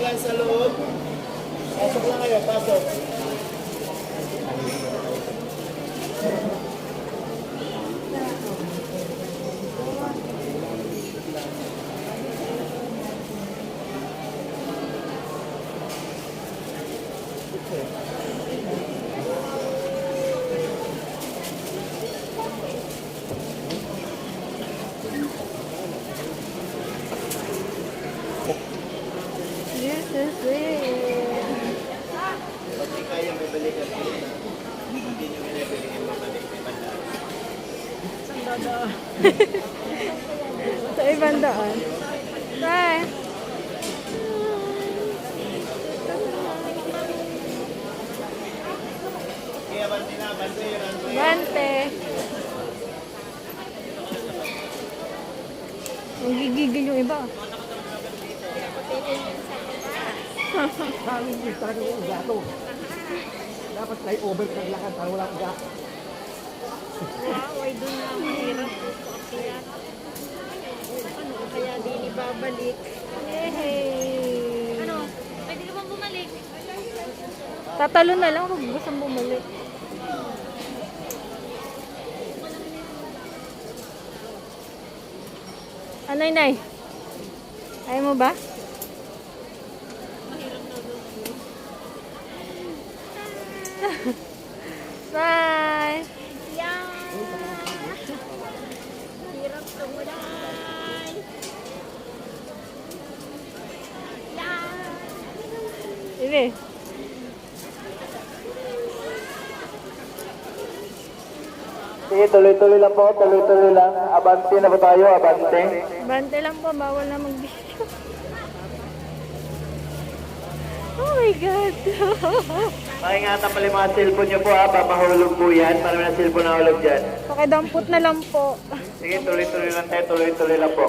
lang sa loob. Pasok lang kayo, pasok. This is it. Pag di kaya, may balikan po na. Hindi nyo binibili yung babalik. May bandaan. Sa ibang daan. Bye. Kaya bante na, bante yun. Bante. Ang gigigil yung iba. Sabi niyo talaga yung gato. Dapat flyover ka lakad para wala kang gato. Ay, doon na mahirap po. Ano kaya di ibabalik? Hey. Ano? Pwede ka bang bumalik? Tatalo na lang kung gusto bumalik. Ano, Inay? Ayaw mo ba? Bye! Hirap tumulan. Ibe. Sige, tuloy-tuloy lang po, tuloy-tuloy lang. Abante na ba tayo, abante? Bante lang po, bawal na mag-video. Oh my God! Pakingatan pala yung mga cellphone nyo po ha, papahulog po yan. Marami na cellphone na hulog dyan. Pakidampot na lang po. Sige, tuloy-tuloy lang tayo, tuloy-tuloy lang po.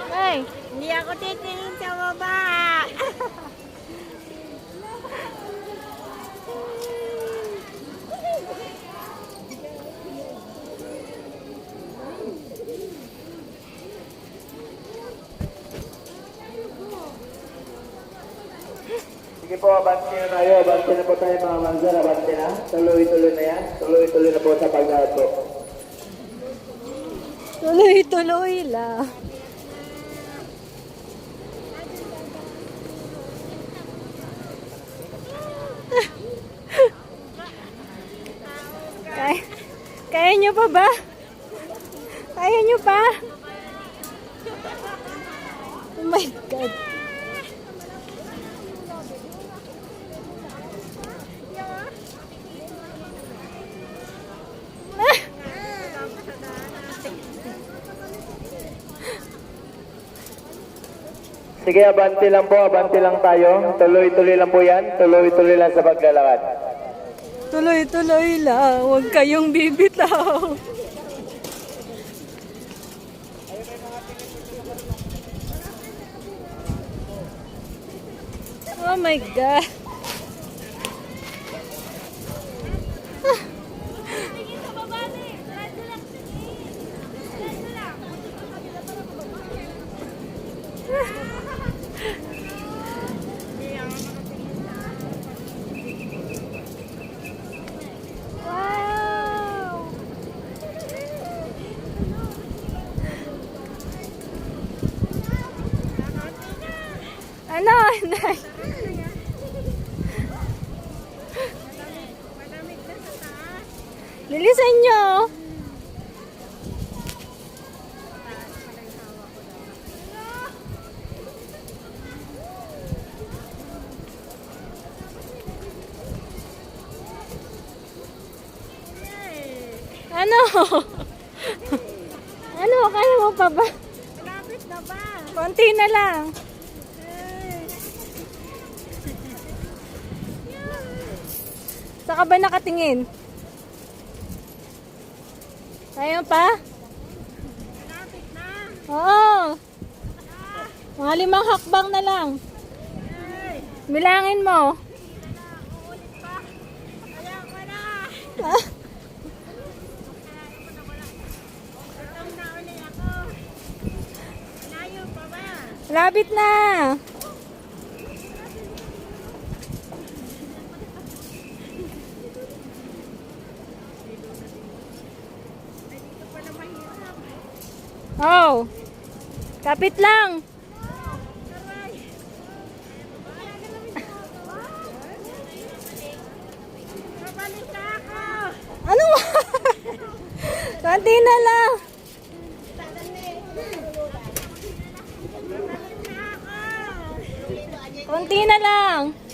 Ay! Hindi ako titingin sa baba. Sige po, abante na tayo. Abante na po tayo mga manzar. Abante na. Tuloy-tuloy na yan. Tuloy-tuloy na po sa paglahat po. Tuloy-tuloy lang. Kaya, kaya nyo pa ba? Kaya nyo pa? Oh my God. Sige, abante lang po. Abante lang tayo. Tuloy-tuloy lang po yan. Tuloy-tuloy lang sa paglalakad. Tuloy-tuloy lang. Huwag kayong bibitaw. Oh my God. Tingin sa baba ni. Radyo lang tingin. Radyo lang. Wow! Ano? Inay? Lilisan nyo. Ano? Ano? Kaya mo pa ba? Malapit na ba? Konti na lang. Saan ka ba nakatingin? Kaya mo pa? Malapit na. Oo. Mga 5 hakbang na lang. Bilangin mo. Labit na. Oh. Kapit lang. Ano? Konti na lang. Konti na lang.